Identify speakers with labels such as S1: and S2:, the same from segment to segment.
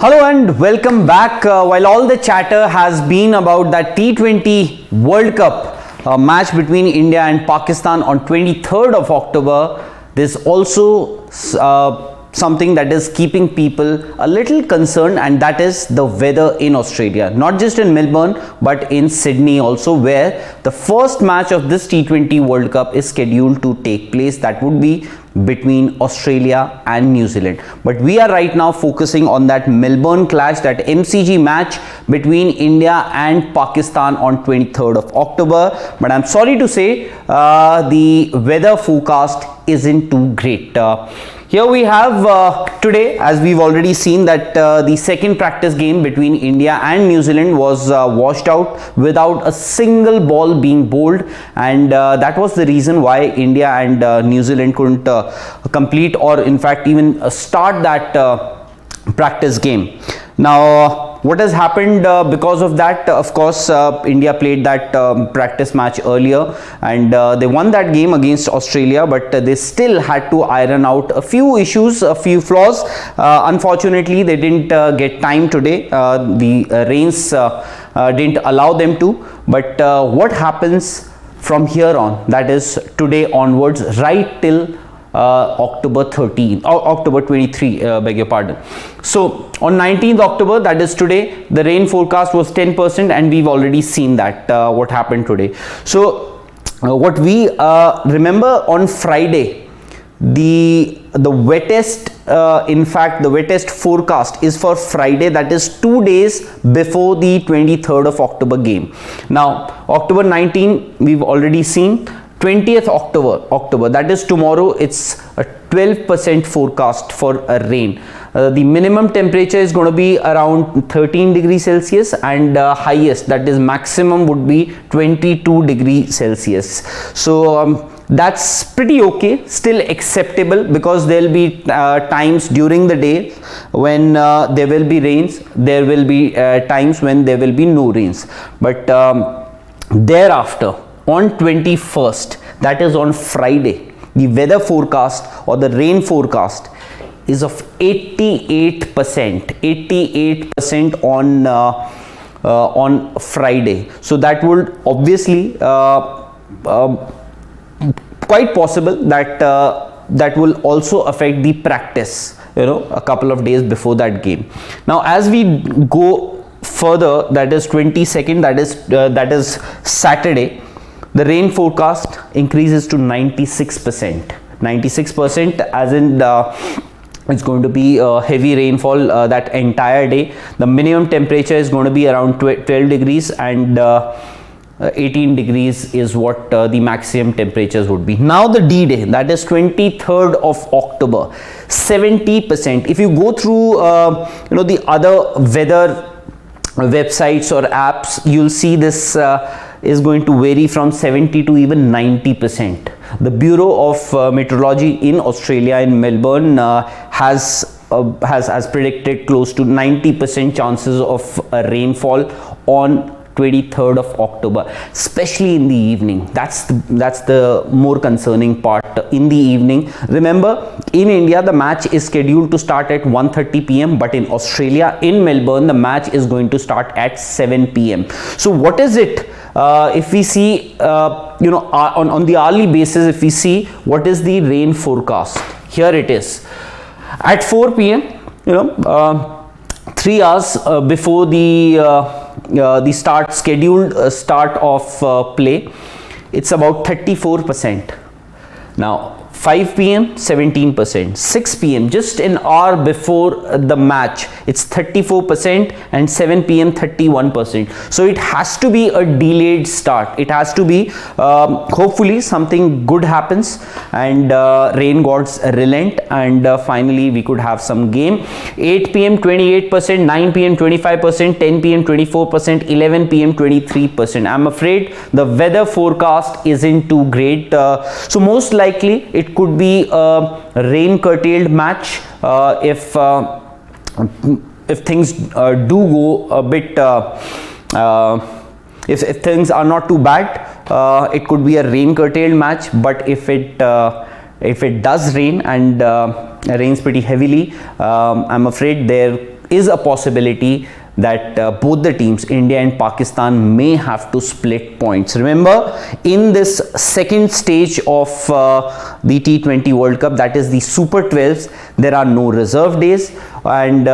S1: Hello and welcome back. While all the chatter has been about that T20 World Cup match between India and Pakistan on 23rd of October, there's also something that is keeping people a little concerned, and that is the weather in Australia. Not just in Melbourne but in Sydney also, where the first match of this T20 World Cup is scheduled to take place. That would be between Australia and New Zealand. But we are right now focusing on that Melbourne clash, that MCG match between India and Pakistan on 23rd of October. But I'm sorry to say the weather forecast isn't too great. Here we have today, as we've already seen, that the second practice game between India and New Zealand was washed out without a single ball being bowled, and that was the reason why India and New Zealand couldn't complete, or in fact even start that practice game. Now what has happened because of that? Of course, India played that practice match earlier, and they won that game against Australia, but they still had to iron out a few issues, a few flaws. Unfortunately, they didn't get time today. The rains didn't allow them to. But what happens from here on, that is today onwards, right till October 23, beg your pardon. So on 19th October, that is today, the rain forecast was 10%, and we've already seen that what happened today. So what we remember, on Friday, the wettest in fact the wettest forecast is for Friday, that is 2 days before the 23rd of October game. Now October 19 we've already seen. 20th October, that is tomorrow, it's a 12% forecast for a rain. The minimum temperature is going to be around 13 degrees Celsius, and highest, that is maximum, would be 22 degrees Celsius. So that's pretty okay, still acceptable, because there will be times during the day when there will be rains, there will be times when there will be no rains. But thereafter, on 21st, that is on Friday, the weather forecast or the rain forecast is of 88% on Friday. So that would obviously quite possible that that will also affect the practice, a couple of days before that game. Now as we go further, that is 22nd, that is Saturday, the rain forecast increases to 96%. 96%, as in it's going to be heavy rainfall that entire day. The minimum temperature is going to be around 12 degrees, and 18 degrees is what the maximum temperatures would be. Now the D-Day, that is 23rd of October, 70%. If you go through the other weather websites or apps, you'll see this is going to vary from 70 to even 90%. The Bureau of Meteorology in Australia, in Melbourne, has predicted close to 90% chances of rainfall on 23rd of October, especially in the evening. That's the more concerning part, in the evening. Remember, in India the match is scheduled to start at 1:30 p.m, but in Australia, in Melbourne, the match is going to start at 7 p.m. So what is it, if we see on the hourly basis, if we see what is the rain forecast, here it is. At 4 p.m, 3 hours before the scheduled start of play, it's about 34%. Now 5 p.m, 17%, 6 p.m, just an hour before the match, it's 34%, and 7 p.m, 31%. So it has to be a delayed start. It has to be, hopefully something good happens and rain gods relent, and finally we could have some game. 8 p.m, 28%, 9 p.m, 25%, 10 p.m, 24%, 11 p.m, 23%. I'm afraid the weather forecast isn't too great. So most likely it could be a rain curtailed match if things do go a bit, if things are not too bad, it could be a rain curtailed match. But if it does rain, and rains pretty heavily, I'm afraid there is a possibility that both the teams, India and Pakistan, may have to split points. Remember, in this second stage of the T20 World Cup, that is the Super 12s, there are no reserve days, and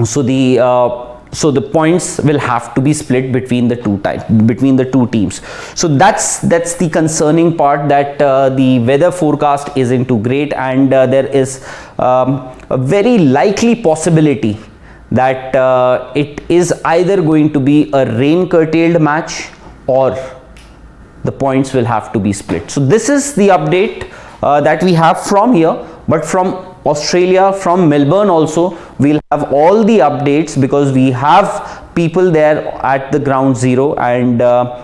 S1: so the points will have to be split between the two teams. So that's the concerning part, that the weather forecast isn't too great, and there is a very likely possibility that it is either going to be a rain curtailed match or the points will have to be split. So this is the update that we have from here, but from Australia, from Melbourne also, we'll have all the updates, because we have people there at the ground zero, and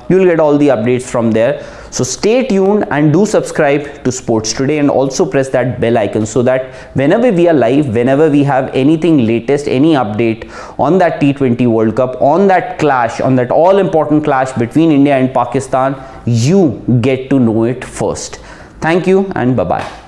S1: you'll get all the updates from there. So stay tuned and do subscribe to Sports Today, and also press that bell icon, so that whenever we are live, whenever we have anything latest, any update on that T20 World Cup, on that clash, on that all important clash between India and Pakistan, you get to know it first. Thank you and bye-bye.